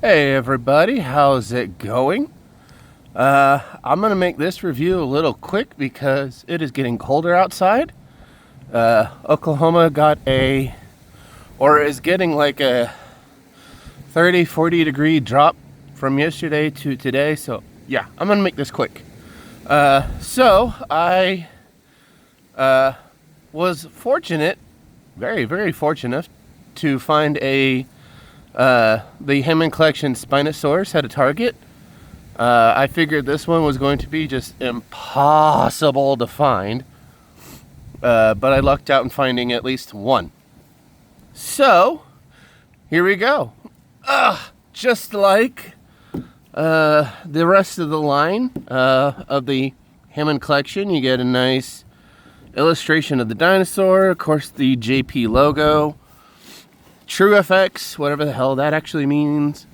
Hey everybody, how's it going? I'm gonna make this review a little quick because it is getting colder outside. Oklahoma is getting like a 30-40 degree drop from yesterday to today. So yeah, I'm gonna make this quick. So I was fortunate, very fortunate, to find the Hammond Collection Spinosaurus at a Target. I figured this one was going to be just impossible to find, but I lucked out in finding at least one. So, here we go. Just like the rest of the line of the Hammond Collection, you get a nice illustration of the dinosaur, of course the JP logo, True FX, whatever the hell that actually means,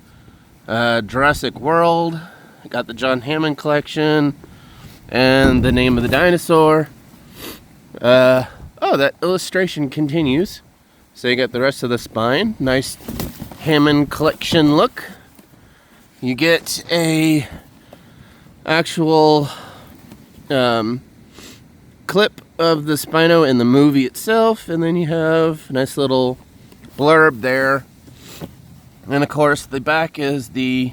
Jurassic World, got the John Hammond Collection, and the name of the dinosaur. That illustration continues. So you got the rest of the spine, nice Hammond Collection look. You get a actual clip of the Spino in the movie itself, and then you have a nice little blurb there. And of course the back is the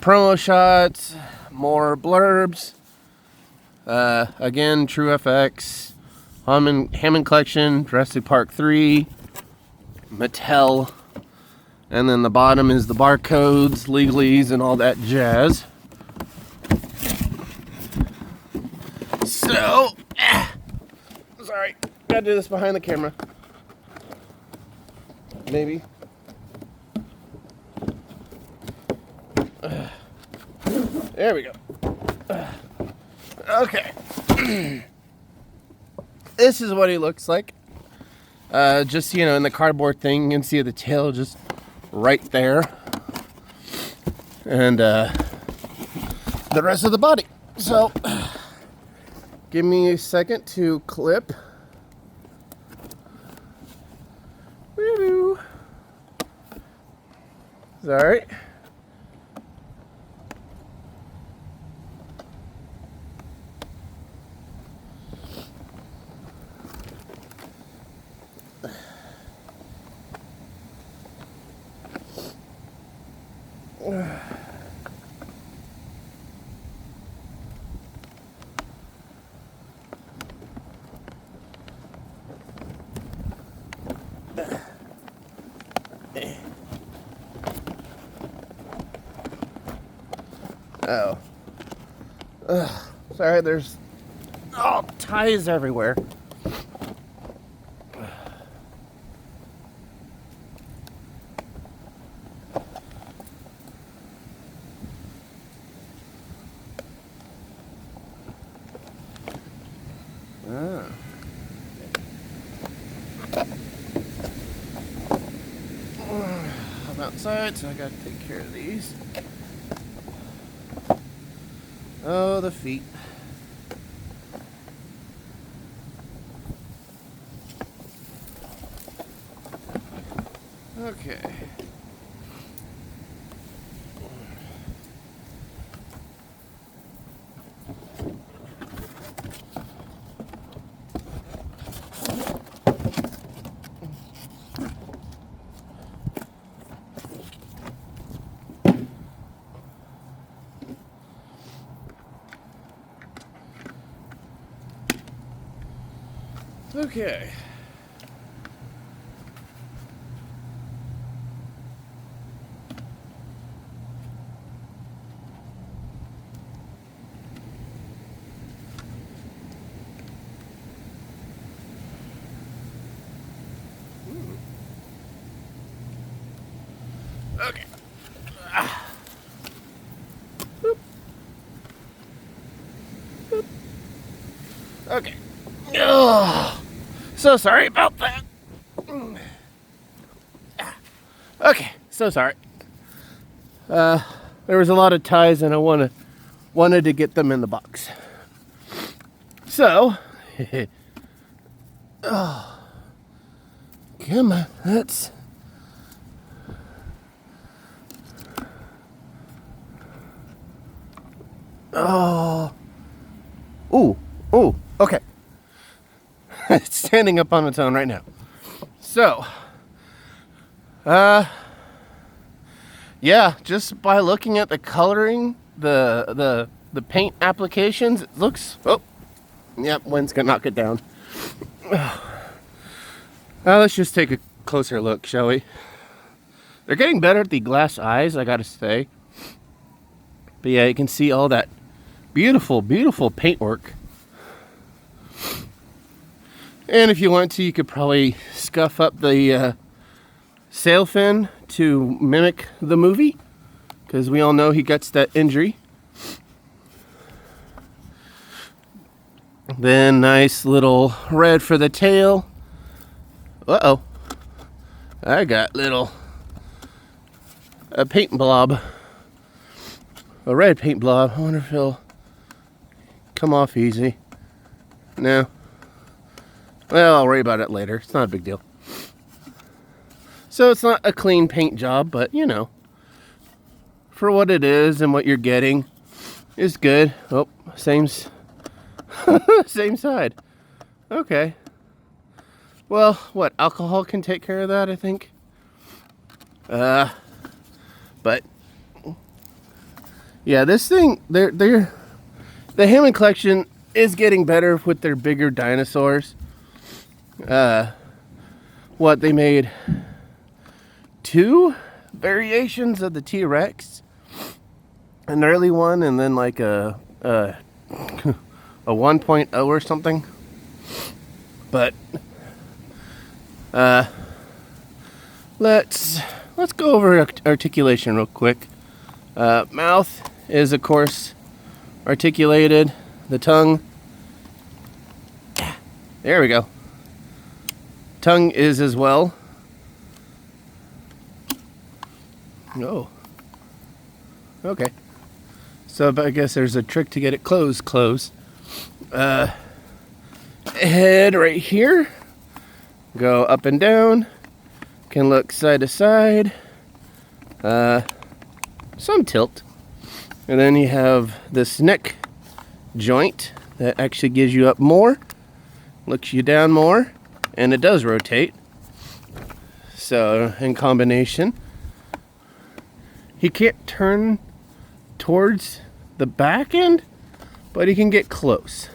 promo shots, more blurbs. Again, True FX, Hammond Collection, Jurassic Park 3, Mattel, and then the bottom is the barcodes, legalese, and all that jazz. So, sorry, gotta do this behind the camera. Maybe. There we go. Okay. This is what he looks like. Just, in the cardboard thing, you can see the tail just right there. And the rest of the body. So, give me a second to clip. Woo-hoo. Sorry. Sorry, there's ties everywhere. I'm outside, so I gotta take care of these. Oh, the feet. Okay. Okay. Okay. Boop. Boop. Okay. Oh, so sorry about that. Okay, so sorry. There was a lot of ties, and I wanted to get them in the box. So, oh, come on, let's Oh. Ooh. Ooh. Okay. It's standing up on its own right now. So, yeah, just by looking at the coloring, the paint applications, it looks, oh, yep, wind's gonna knock it down. Let's just take a closer look, shall we? They're getting better at the glass eyes, I gotta say. But yeah, you can see all that beautiful, beautiful paintwork. And if you want to, you could probably scuff up the sail fin to mimic the movie, because we all know he gets that injury. Then nice little red for the tail. Uh-oh. I got a paint blob. A red paint blob. I wonder if he'll come off easy. No. Well, I'll worry about it later. It's not a big deal. So it's not a clean paint job, but you know, for what it is and what you're getting is good. Oh, same side. Okay. Well, what, alcohol can take care of that, I think. But yeah, this thing, the Hammond Collection is getting better with their bigger dinosaurs. What, they made 2 variations of the T-Rex, an early one, and then like a 1.0 or something. But let's go over articulation real quick. Mouth is, of course, articulated. The tongue, there we go. Tongue is as well. Oh. Okay. So I guess there's a trick to get it closed. Head right here. Go up and down. Can look side to side. Some tilt. And then you have this neck joint that actually gives you up more. Looks you down more. And it does rotate. So, in combination, he can't turn towards the back end, but he can get close.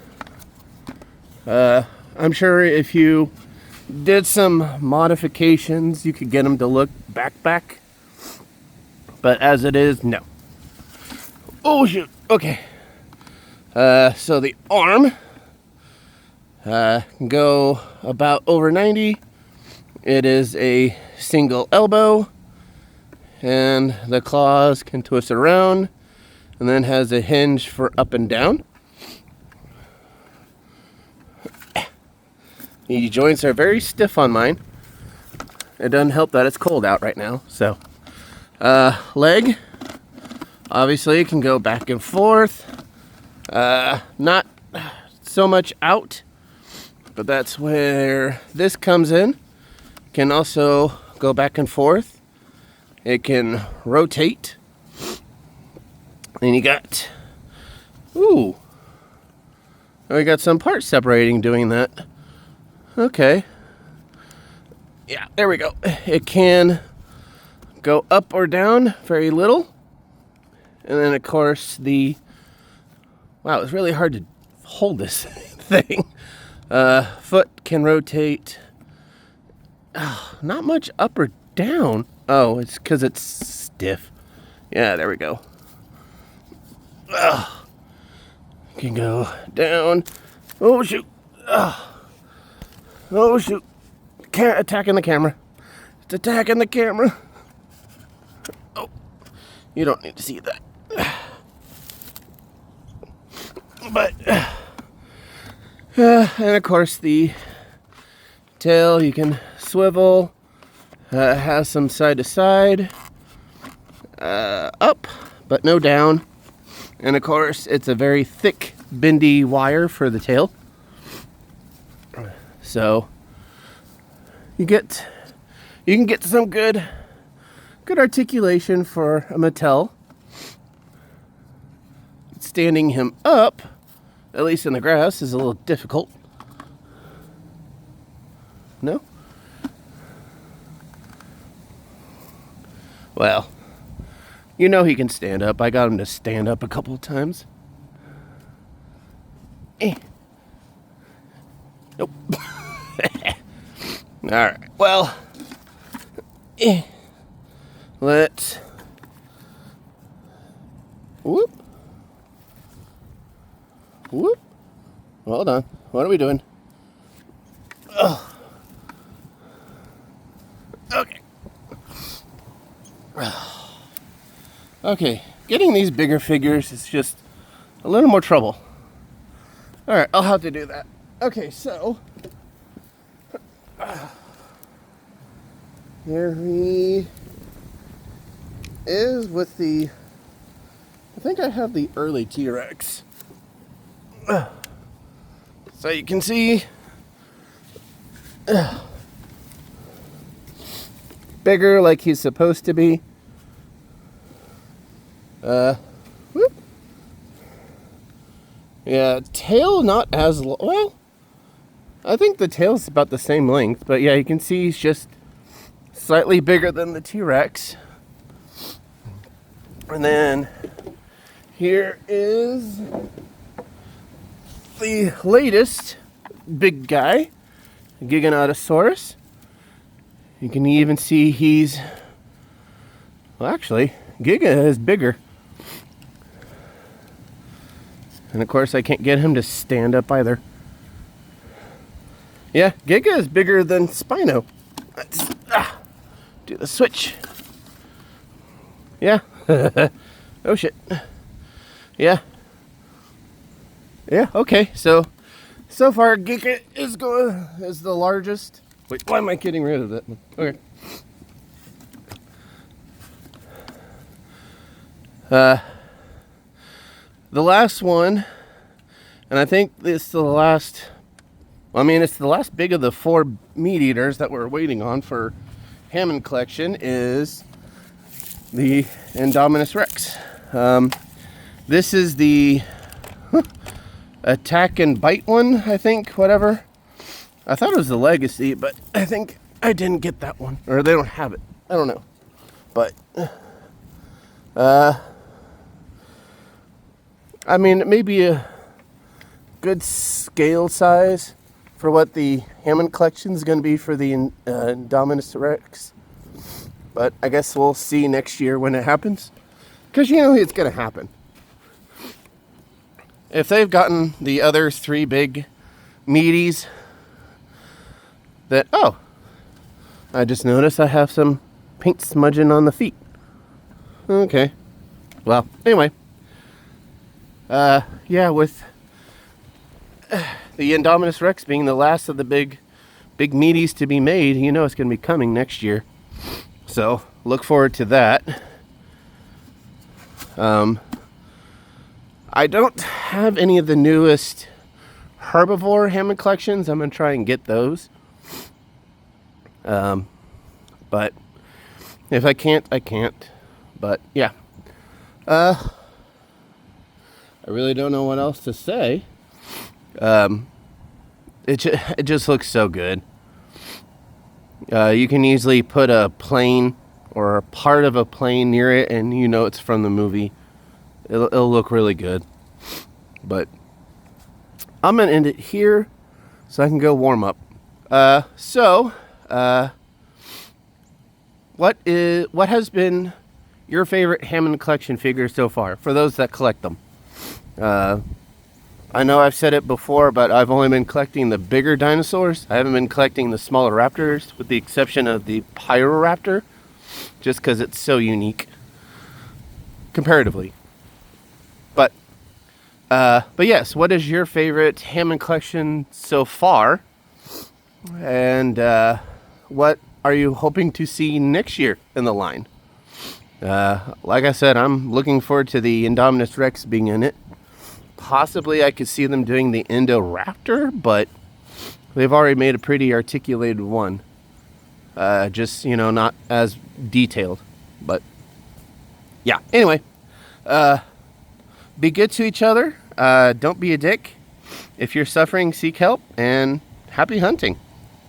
I'm sure if you did some modifications, you could get him to look back. But as it is, no. Oh, shoot. Okay. So the arm can go about over 90. It is a single elbow, and the claws can twist around, and then has a hinge for up and down. The joints are very stiff on mine. It doesn't help that it's cold out right now. So, leg, obviously, can go back and forth. Not so much out, but that's where this comes in. Can also go back and forth. It can rotate. And you got, we got some parts separating doing that. Okay. Yeah, there we go. It can go up or down very little. And then, of course, wow, it's really hard to hold this thing. Foot can rotate. Not much up or down. Oh, it's because it's stiff. Yeah, there we go. Can go down. Oh, shoot. Oh, shoot. Attacking the camera. It's attacking the camera. Oh, you don't need to see that. But, and of course, the tail, you can swivel. Has some side to side. Up, but no down. And of course, it's a very thick, bendy wire for the tail. So you can get some good articulation for a Mattel. standing him up, at least in the grass, is a little difficult. No? Well, you know he can stand up. I got him to stand up a couple of times. Nope. Alright, well, let's, whoop, hold on, what are we doing? Oh. Okay. Okay, getting these bigger figures is just a little more trouble. Alright, I'll have to do that. Okay, so here he is with the, I think I have the early T-Rex. So you can see bigger like he's supposed to be. Whoop. Yeah, tail not as well. I think the tail's about the same length, but yeah, you can see he's just slightly bigger than the T-Rex. And then here is the latest big guy, Giganotosaurus. You can even see he's, well, actually, Giga is bigger. And of course, I can't get him to stand up either. Yeah, Giga is bigger than Spino. Let's do the switch. Yeah. Oh shit. Yeah. Yeah, okay. So far Giga is the largest. Wait, why am I getting rid of that one? Okay. The last one, and I think this is the last, I mean, it's the last big of the 4 meat eaters that we're waiting on for Hammond Collection, is the Indominus Rex. This is the attack and bite one, I think, whatever. I thought it was the Legacy, but I think I didn't get that one, or they don't have it. I don't know. But, I mean, it may be a good scale size for what the Hammond Collection is going to be for the Indominus Rex. But I guess we'll see next year when it happens. Because, you know, it's going to happen. If they've gotten the other 3 big meaties that... Oh! I just noticed I have some paint smudging on the feet. Okay. Well, anyway. Yeah, with the Indominus Rex being the last of the big meaties to be made, you know it's going to be coming next year. So, look forward to that. I don't have any of the newest herbivore Hammond Collections. I'm going to try and get those. But if I can't, I can't. But, yeah. I really don't know what else to say. It just looks so good. You can easily put a plane or a part of a plane near it, and you know it's from the movie. It'll look really good. But I'm gonna end it here so I can go warm up. What has been your favorite Hammond Collection figure so far, for those that collect them? I know I've said it before, but I've only been collecting the bigger dinosaurs. I haven't been collecting the smaller raptors, with the exception of the Pyroraptor, just because it's so unique, comparatively. But yes, what is your favorite Hammond Collection so far? And what are you hoping to see next year in the line? Like I said, I'm looking forward to the Indominus Rex being in it. Possibly I could see them doing the Indoraptor, but they've already made a pretty articulated one. Just, you know, not as detailed. But, yeah. Anyway, be good to each other. Don't be a dick. If you're suffering, seek help, and happy hunting.